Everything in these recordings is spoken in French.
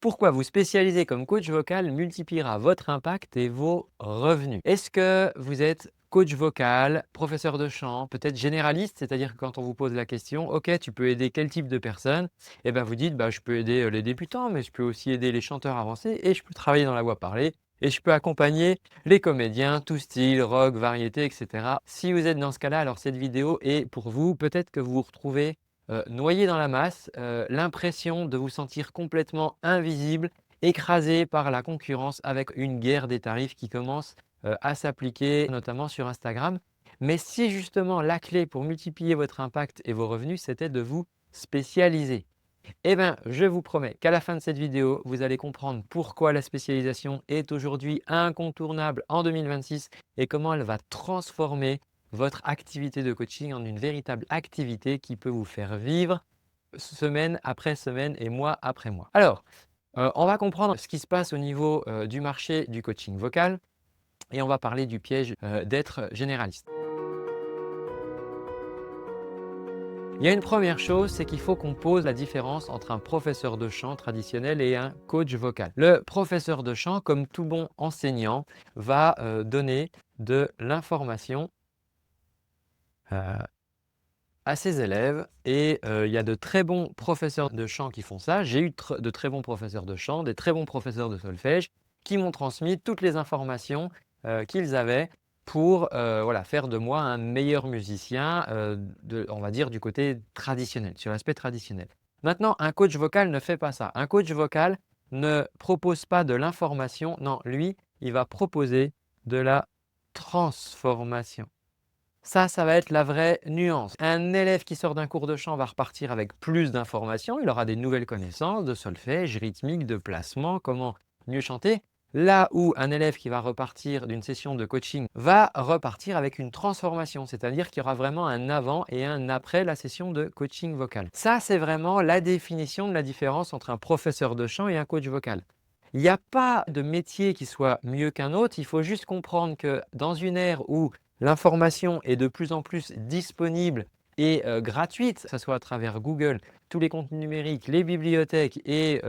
Pourquoi vous spécialiser comme coach vocal multipliera votre impact et vos revenus. Est-ce que vous êtes coach vocal, professeur de chant, peut-être généraliste, c'est-à-dire que quand on vous pose la question, OK, tu peux aider quel type de personnes? Et bien vous dites, bah, je peux aider les débutants, mais je peux aussi aider les chanteurs avancés et je peux travailler dans la voix parlée et je peux accompagner les comédiens, tout style, rock, variété, etc. Si vous êtes dans ce cas-là, alors cette vidéo est pour vous. Peut-être que vous vous retrouvez noyé dans la masse, l'impression de vous sentir complètement invisible, écrasé par la concurrence avec une guerre des tarifs qui commence à s'appliquer, notamment sur Instagram. Mais si justement la clé pour multiplier votre impact et vos revenus, c'était de vous spécialiser. Eh bien, je vous promets qu'à la fin de cette vidéo, vous allez comprendre pourquoi la spécialisation est aujourd'hui incontournable en 2026 et comment elle va transformer votre activité de coaching en une véritable activité qui peut vous faire vivre semaine après semaine et mois après mois. Alors, on va comprendre ce qui se passe au niveau du marché du coaching vocal et on va parler du piège d'être généraliste. Il y a une première chose, c'est qu'il faut qu'on pose la différence entre un professeur de chant traditionnel et un coach vocal. Le professeur de chant, comme tout bon enseignant, va donner de l'information euh, à ses élèves et il y a de très bons professeurs de chant qui font ça. J'ai eu de très bons professeurs de chant, des très bons professeurs de solfège qui m'ont transmis toutes les informations qu'ils avaient pour voilà, faire de moi un meilleur musicien, on va dire du côté traditionnel, sur l'aspect traditionnel. Maintenant, un coach vocal ne fait pas ça. Un coach vocal ne propose pas de l'information, non, lui, il va proposer de la transformation. Ça va être la vraie nuance. Un élève qui sort d'un cours de chant va repartir avec plus d'informations. Il aura des nouvelles connaissances de solfège, rythmique, de placement, comment mieux chanter. Là où un élève qui va repartir d'une session de coaching va repartir avec une transformation, c'est-à-dire qu'il y aura vraiment un avant et un après la session de coaching vocal. Ça, c'est vraiment la définition de la différence entre un professeur de chant et un coach vocal. Il n'y a pas de métier qui soit mieux qu'un autre. Il faut juste comprendre que dans une ère où l'information est de plus en plus disponible et gratuite, que ce soit à travers Google, tous les contenus numériques, les bibliothèques et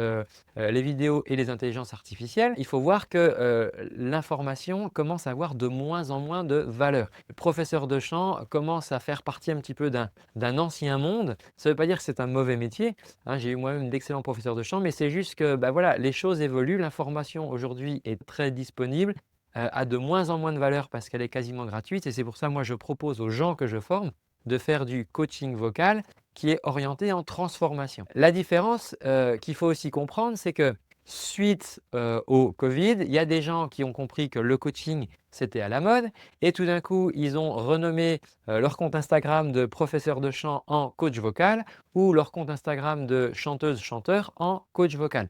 les vidéos et les intelligences artificielles, il faut voir que l'information commence à avoir de moins en moins de valeur. Le professeur de chant commence à faire partie un petit peu d'un ancien monde. Ça ne veut pas dire que c'est un mauvais métier, hein. J'ai eu moi-même d'excellents professeurs de chant, mais c'est juste que bah, voilà, les choses évoluent. L'information aujourd'hui est très disponible, a de moins en moins de valeur parce qu'elle est quasiment gratuite. Et c'est pour ça, moi, je propose aux gens que je forme de faire du coaching vocal qui est orienté en transformation. La différence qu'il faut aussi comprendre, c'est que suite au Covid, il y a des gens qui ont compris que le coaching, c'était à la mode et tout d'un coup, ils ont renommé leur compte Instagram de professeur de chant en coach vocal ou leur compte Instagram de chanteuse-chanteur en coach vocal.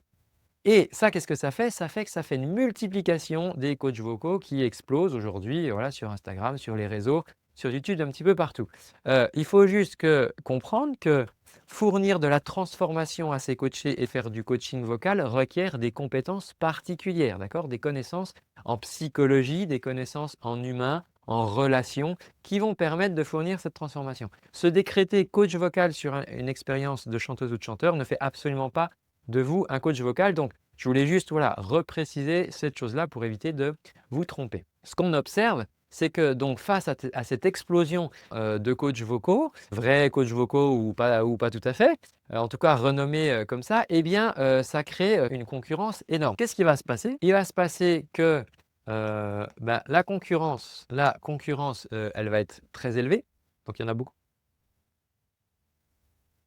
Et ça, qu'est-ce que ça fait? Ça fait que ça fait une multiplication des coachs vocaux qui explosent aujourd'hui voilà, sur Instagram, sur les réseaux, sur YouTube, un petit peu partout. Il faut juste comprendre que fournir de la transformation à ces coachés et faire du coaching vocal requiert des compétences particulières, d'accord? Des connaissances en psychologie, des connaissances en humain, en relation, qui vont permettre de fournir cette transformation. Se décréter coach vocal sur une expérience de chanteuse ou de chanteur ne fait absolument pas de vous un coach vocal. Donc, je voulais juste voilà, repréciser cette chose-là pour éviter de vous tromper. Ce qu'on observe, c'est que donc face à cette explosion de coachs vocaux, vrais coachs vocaux ou pas tout à fait, en tout cas renommés comme ça, eh bien ça crée une concurrence énorme. Qu'est-ce qui va se passer? Il va se passer que la concurrence elle va être très élevée, donc il y en a beaucoup.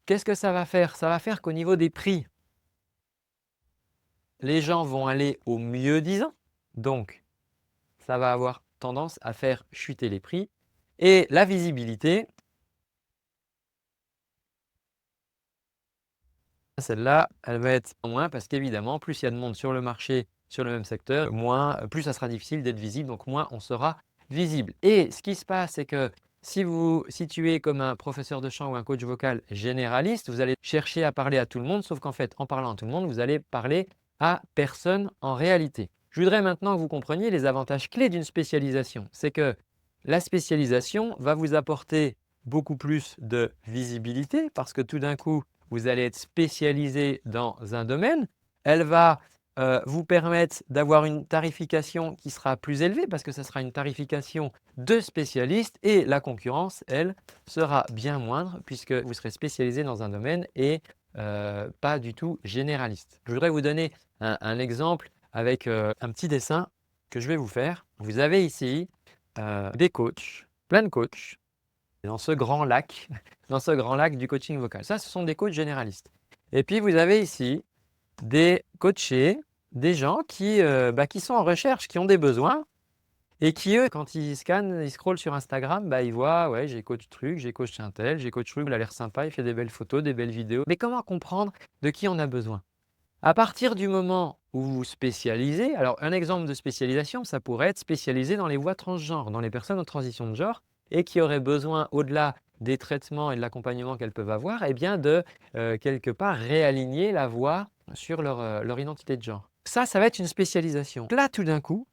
Qu'est-ce que ça va faire? Ça va faire qu'au niveau des prix, les gens vont aller au mieux disant, donc ça va avoir tendance à faire chuter les prix et la visibilité, celle-là, elle va être moins parce qu'évidemment, plus il y a de monde sur le marché, sur le même secteur, plus ça sera difficile d'être visible, donc moins on sera visible. Et ce qui se passe, c'est que si vous situez comme un professeur de chant ou un coach vocal généraliste, vous allez chercher à parler à tout le monde, sauf qu'en fait, en parlant à tout le monde, vous allez parler à personne en réalité. Je voudrais maintenant que vous compreniez les avantages clés d'une spécialisation. C'est que la spécialisation va vous apporter beaucoup plus de visibilité parce que tout d'un coup, vous allez être spécialisé dans un domaine. Elle va vous permettre d'avoir une tarification qui sera plus élevée parce que ça sera une tarification de spécialiste et la concurrence, elle, sera bien moindre puisque vous serez spécialisé dans un domaine et pas du tout généraliste. Je voudrais vous donner un exemple avec un petit dessin que je vais vous faire. Vous avez ici des coachs, plein de coachs dans ce grand lac, dans ce grand lac du coaching vocal. Ça, ce sont des coachs généralistes. Et puis, vous avez ici des coachés, des gens qui sont en recherche, qui ont des besoins et qui, eux, quand ils scannent, ils scrollent sur Instagram, ils voient, ouais, j'ai coach truc, j'ai coach un tel, j'ai coach truc, il a l'air sympa, il fait des belles photos, des belles vidéos. Mais comment comprendre de qui on a besoin? À partir du moment où vous vous spécialisez, alors un exemple de spécialisation, ça pourrait être spécialisé dans les voies transgenres, dans les personnes en transition de genre et qui auraient besoin, au-delà des traitements et de l'accompagnement qu'elles peuvent avoir, eh bien de quelque part réaligner la voix sur leur identité de genre. Ça va être une spécialisation. Là, tout d'un coup,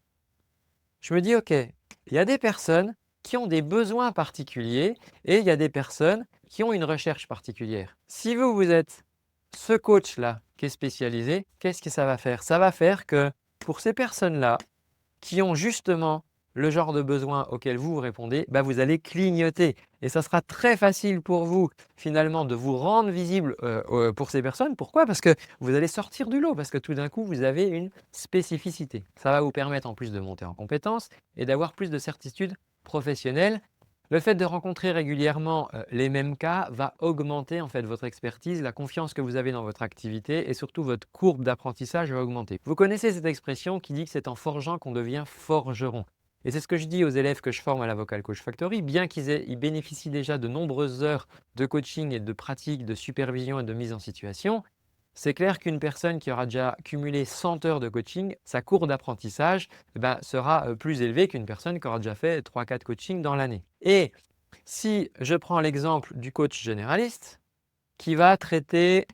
je me dis, OK, il y a des personnes qui ont des besoins particuliers et il y a des personnes qui ont une recherche particulière. Si vous êtes ce coach-là qui est spécialisé, qu'est-ce que ça va faire? Ça va faire que pour ces personnes-là qui ont justement le genre de besoin auquel vous répondez, vous allez clignoter et ça sera très facile pour vous finalement de vous rendre visible pour ces personnes. Pourquoi? Parce que vous allez sortir du lot, parce que tout d'un coup, vous avez une spécificité. Ça va vous permettre en plus de monter en compétences et d'avoir plus de certitude professionnelle. Le fait de rencontrer régulièrement les mêmes cas va augmenter en fait votre expertise, la confiance que vous avez dans votre activité et surtout votre courbe d'apprentissage va augmenter. Vous connaissez cette expression qui dit que c'est en forgeant qu'on devient forgeron. Et c'est ce que je dis aux élèves que je forme à la Vocal Coach Factory, bien ils bénéficient déjà de nombreuses heures de coaching et de pratique, de supervision et de mise en situation. C'est clair qu'une personne qui aura déjà cumulé 100 heures de coaching, sa courbe d'apprentissage sera plus élevée qu'une personne qui aura déjà fait 3-4 coachings dans l'année. Et si je prends l'exemple du coach généraliste qui va traiter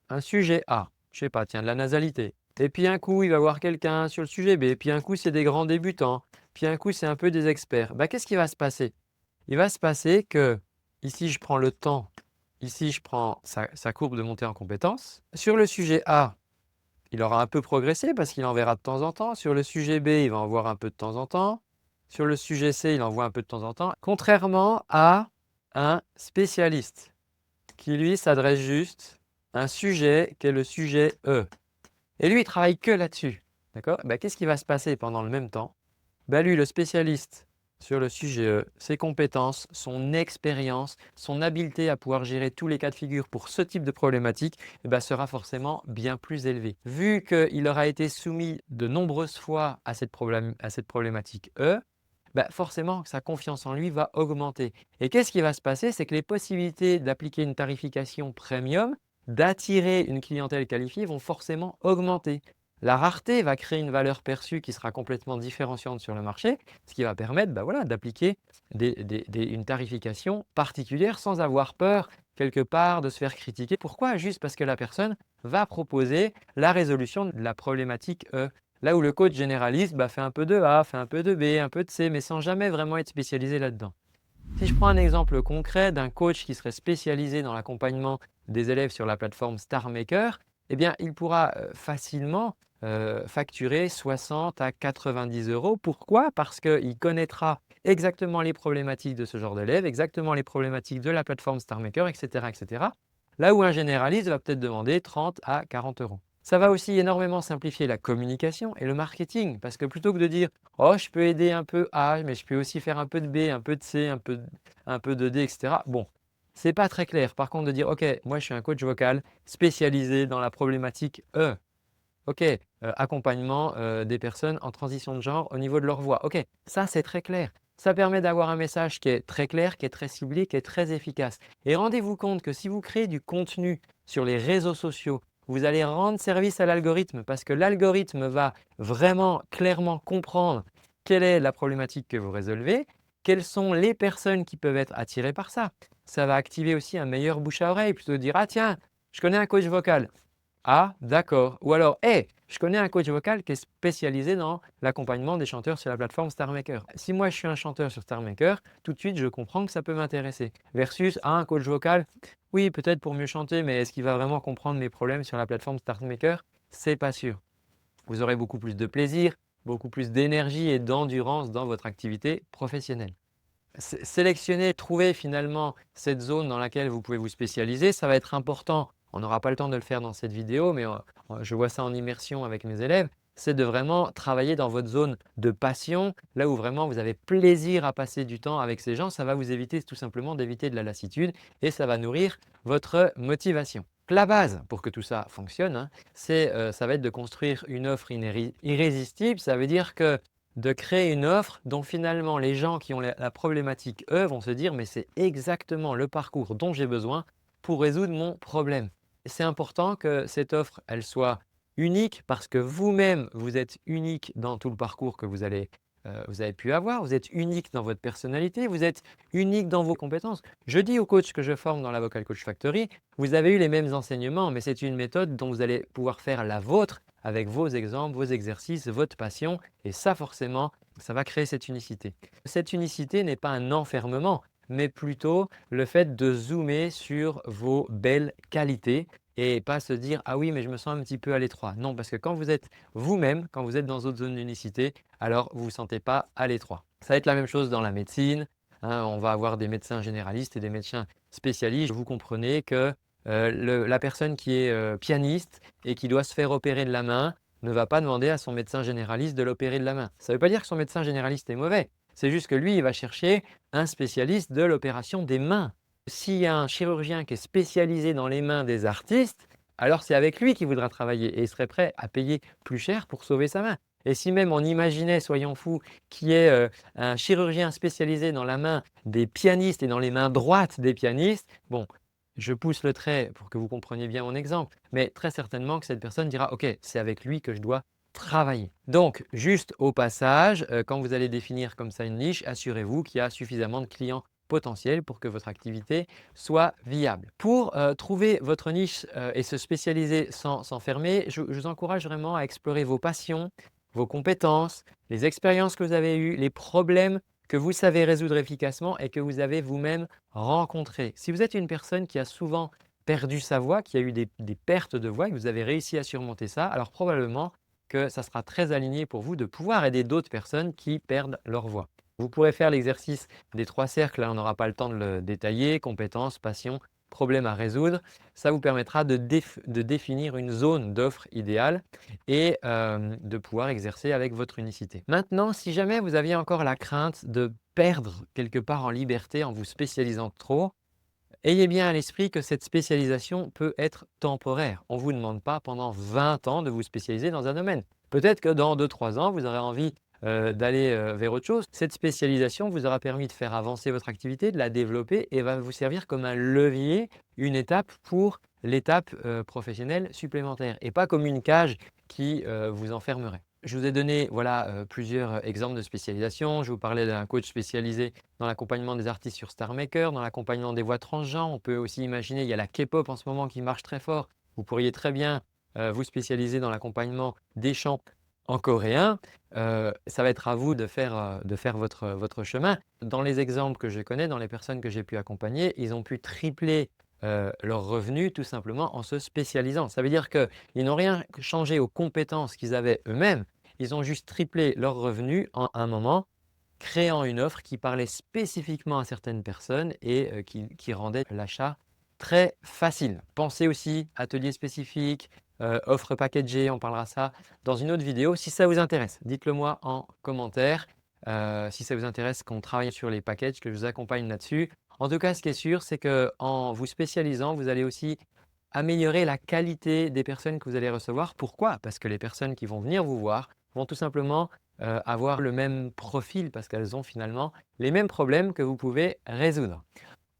un sujet A, je sais pas, tiens, de la nasalité, et puis un coup, il va voir quelqu'un sur le sujet B, puis un coup, c'est des grands débutants, puis un coup, c'est un peu des experts. Qu'est-ce qui va se passer? Il va se passer que, ici, je prends le temps, ici, je prends sa courbe de montée en compétences. Sur le sujet A, il aura un peu progressé parce qu'il en verra de temps en temps. Sur le sujet B, il va en voir un peu de temps en temps. Sur le sujet C, il en voit un peu de temps en temps. Contrairement à un spécialiste qui, lui, s'adresse juste à un sujet qui est le sujet E. Et lui, il travaille que là-dessus. D'accord? Qu'est-ce qui va se passer pendant le même temps? Lui, le spécialiste sur le sujet E, ses compétences, son expérience, son habileté à pouvoir gérer tous les cas de figure pour ce type de problématique sera forcément bien plus élevé. Vu qu'il aura été soumis de nombreuses fois à cette problématique E, forcément sa confiance en lui va augmenter. Et qu'est-ce qui va se passer? C'est que les possibilités d'appliquer une tarification premium, d'attirer une clientèle qualifiée vont forcément augmenter. La rareté va créer une valeur perçue qui sera complètement différenciante sur le marché, ce qui va permettre d'appliquer une tarification particulière sans avoir peur quelque part de se faire critiquer. Pourquoi? Juste parce que la personne va proposer la résolution de la problématique E. Là où le coach généraliste fait un peu de A, fait un peu de B, un peu de C, mais sans jamais vraiment être spécialisé là-dedans. Si je prends un exemple concret d'un coach qui serait spécialisé dans l'accompagnement des élèves sur la plateforme StarMaker, il pourra facilement facturer 60 à 90 euros. Pourquoi? Parce qu'il connaîtra exactement les problématiques de ce genre d'élèves, exactement les problématiques de la plateforme StarMaker, etc., etc. Là où un généraliste va peut-être demander 30 à 40 euros. Ça va aussi énormément simplifier la communication et le marketing parce que plutôt que de dire oh, je peux aider un peu A, mais je peux aussi faire un peu de B, un peu de C, un peu de D, etc. Bon, c'est pas très clair. Par contre, de dire ok, moi je suis un coach vocal spécialisé dans la problématique E. Ok, accompagnement des personnes en transition de genre au niveau de leur voix. Ok, ça c'est très clair. Ça permet d'avoir un message qui est très clair, qui est très ciblé, qui est très efficace. Et rendez-vous compte que si vous créez du contenu sur les réseaux sociaux, vous allez rendre service à l'algorithme parce que l'algorithme va vraiment clairement comprendre quelle est la problématique que vous résolvez, quelles sont les personnes qui peuvent être attirées par ça. Ça va activer aussi un meilleur bouche à oreille, plutôt dire ah tiens, je connais un coach vocal. Ah, d'accord. Ou alors, hey, je connais un coach vocal qui est spécialisé dans l'accompagnement des chanteurs sur la plateforme StarMaker. Si moi, je suis un chanteur sur StarMaker, tout de suite, je comprends que ça peut m'intéresser. Versus un coach vocal, oui, peut-être pour mieux chanter, mais est-ce qu'il va vraiment comprendre mes problèmes sur la plateforme StarMaker? c'est pas sûr. Vous aurez beaucoup plus de plaisir, beaucoup plus d'énergie et d'endurance dans votre activité professionnelle. Sélectionner, trouver finalement cette zone dans laquelle vous pouvez vous spécialiser, ça va être important. On n'aura pas le temps de le faire dans cette vidéo, mais je vois ça en immersion avec mes élèves. C'est de vraiment travailler dans votre zone de passion, là où vraiment vous avez plaisir à passer du temps avec ces gens. Ça va vous éviter tout simplement d'éviter de la lassitude et ça va nourrir votre motivation. La base pour que tout ça fonctionne, hein, ça va être de construire une offre irrésistible. Ça veut dire que de créer une offre dont finalement les gens qui ont la problématique, eux, vont se dire: «Mais c'est exactement le parcours dont j'ai besoin pour résoudre mon problème». C'est important que cette offre, elle soit unique parce que vous-même, vous êtes unique dans tout le parcours que vous avez pu avoir. Vous êtes unique dans votre personnalité, vous êtes unique dans vos compétences. Je dis aux coachs que je forme dans la Vocal Coach Factory: «Vous avez eu les mêmes enseignements, mais c'est une méthode dont vous allez pouvoir faire la vôtre avec vos exemples, vos exercices, votre passion et ça forcément, ça va créer cette unicité». Cette unicité n'est pas un enfermement, mais plutôt le fait de zoomer sur vos belles qualités et pas se dire: «Ah oui, mais je me sens un petit peu à l'étroit». Non, parce que quand vous êtes vous-même, quand vous êtes dans votre zone d'unicité, alors vous ne vous sentez pas à l'étroit. Ça va être la même chose dans la médecine, hein, on va avoir des médecins généralistes et des médecins spécialistes. Vous comprenez que la personne qui est pianiste et qui doit se faire opérer de la main ne va pas demander à son médecin généraliste de l'opérer de la main. Ça ne veut pas dire que son médecin généraliste est mauvais, c'est juste que lui, il va chercher un spécialiste de l'opération des mains. S'il y a un chirurgien qui est spécialisé dans les mains des artistes, alors c'est avec lui qu'il voudra travailler et il serait prêt à payer plus cher pour sauver sa main. Et si même on imaginait, soyons fous, qu'il y ait un chirurgien spécialisé dans la main des pianistes et dans les mains droites des pianistes, bon, je pousse le trait pour que vous compreniez bien mon exemple, mais très certainement que cette personne dira: «OK, c'est avec lui que je dois travailler». Donc, juste au passage, quand vous allez définir comme ça une niche, assurez-vous qu'il y a suffisamment de clients potentiels pour que votre activité soit viable. Pour trouver votre niche et se spécialiser sans s'enfermer, je vous encourage vraiment à explorer vos passions, vos compétences, les expériences que vous avez eues, les problèmes que vous savez résoudre efficacement et que vous avez vous-même rencontrés. Si vous êtes une personne qui a souvent perdu sa voix, qui a eu des pertes de voix et que vous avez réussi à surmonter ça, alors probablement que ça sera très aligné pour vous de pouvoir aider d'autres personnes qui perdent leur voix. Vous pourrez faire l'exercice des 3 cercles, là on n'aura pas le temps de le détailler: compétences, passion, problème à résoudre. Ça vous permettra de définir une zone d'offre idéale et de pouvoir exercer avec votre unicité. Maintenant, si jamais vous aviez encore la crainte de perdre quelque part en liberté en vous spécialisant trop, ayez bien à l'esprit que cette spécialisation peut être temporaire. On ne vous demande pas pendant 20 ans de vous spécialiser dans un domaine. Peut-être que dans 2-3 ans, vous aurez envie d'aller vers autre chose. Cette spécialisation vous aura permis de faire avancer votre activité, de la développer et va vous servir comme un levier, une étape pour l'étape professionnelle supplémentaire et pas comme une cage qui vous enfermerait. Je vous ai donné voilà, plusieurs exemples de spécialisation. Je vous parlais d'un coach spécialisé dans l'accompagnement des artistes sur StarMaker, dans l'accompagnement des voix transgenres. On peut aussi imaginer, il y a la K-pop en ce moment qui marche très fort. Vous pourriez très bien vous spécialiser dans l'accompagnement des chants en coréen. Ça va être à vous de faire votre chemin. Dans les exemples que je connais, dans les personnes que j'ai pu accompagner, ils ont pu tripler leurs revenus tout simplement en se spécialisant. Ça veut dire qu'ils n'ont rien changé aux compétences qu'ils avaient eux-mêmes. Ils ont juste triplé leurs revenus en un moment, créant une offre qui parlait spécifiquement à certaines personnes et qui rendait l'achat très facile. Pensez aussi atelier spécifique, offre packagée, on parlera ça dans une autre vidéo. Si ça vous intéresse, dites-le moi en commentaire. Si ça vous intéresse qu'on travaille sur les packages, que je vous accompagne là-dessus. En tout cas, ce qui est sûr, c'est qu'en vous spécialisant, vous allez aussi améliorer la qualité des personnes que vous allez recevoir. Pourquoi? Parce que les personnes qui vont venir vous voir vont tout simplement avoir le même profil parce qu'elles ont finalement les mêmes problèmes que vous pouvez résoudre.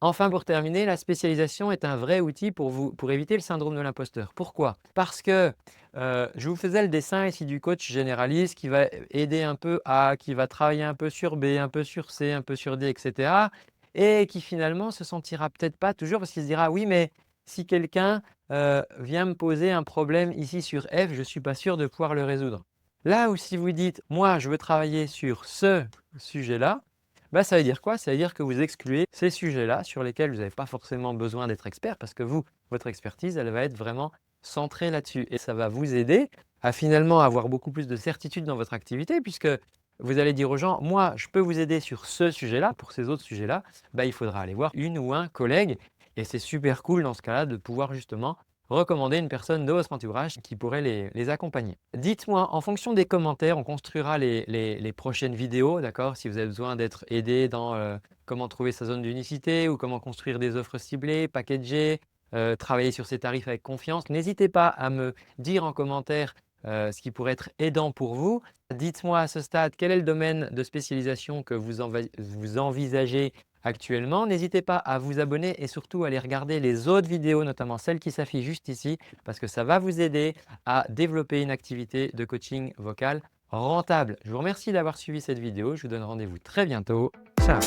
Enfin, pour terminer, la spécialisation est un vrai outil pour éviter le syndrome de l'imposteur. Pourquoi? Parce que je vous faisais le dessin ici du coach généraliste qui va aider un peu A, qui va travailler un peu sur B, un peu sur C, un peu sur D, etc. Et qui finalement se sentira peut-être pas toujours parce qu'il se dira: «Oui, mais si quelqu'un vient me poser un problème ici sur F, je ne suis pas sûr de pouvoir le résoudre». Là où si vous dites: «Moi, je veux travailler sur ce sujet-là», bah, ça veut dire quoi? Ça veut dire que vous excluez ces sujets-là sur lesquels vous n'avez pas forcément besoin d'être expert parce que vous, votre expertise, elle va être vraiment centré là-dessus et ça va vous aider à finalement avoir beaucoup plus de certitude dans votre activité puisque vous allez dire aux gens: «Moi, je peux vous aider sur ce sujet-là, pour ces autres sujets-là», bah, il faudra aller voir une ou un collègue et c'est super cool dans ce cas-là de pouvoir justement recommander une personne de votre entourage qui pourrait les accompagner. Dites-moi, en fonction des commentaires, on construira les prochaines vidéos, d'accord? Si vous avez besoin d'être aidé dans comment trouver sa zone d'unicité ou comment construire des offres ciblées, packager, travailler sur ses tarifs avec confiance, n'hésitez pas à me dire en commentaire ce qui pourrait être aidant pour vous. Dites-moi à ce stade quel est le domaine de spécialisation que vous envisagez actuellement. N'hésitez pas à vous abonner et surtout à aller regarder les autres vidéos, notamment celles qui s'affichent juste ici, parce que ça va vous aider à développer une activité de coaching vocal rentable. Je vous remercie d'avoir suivi cette vidéo. Je vous donne rendez-vous très bientôt. Ciao!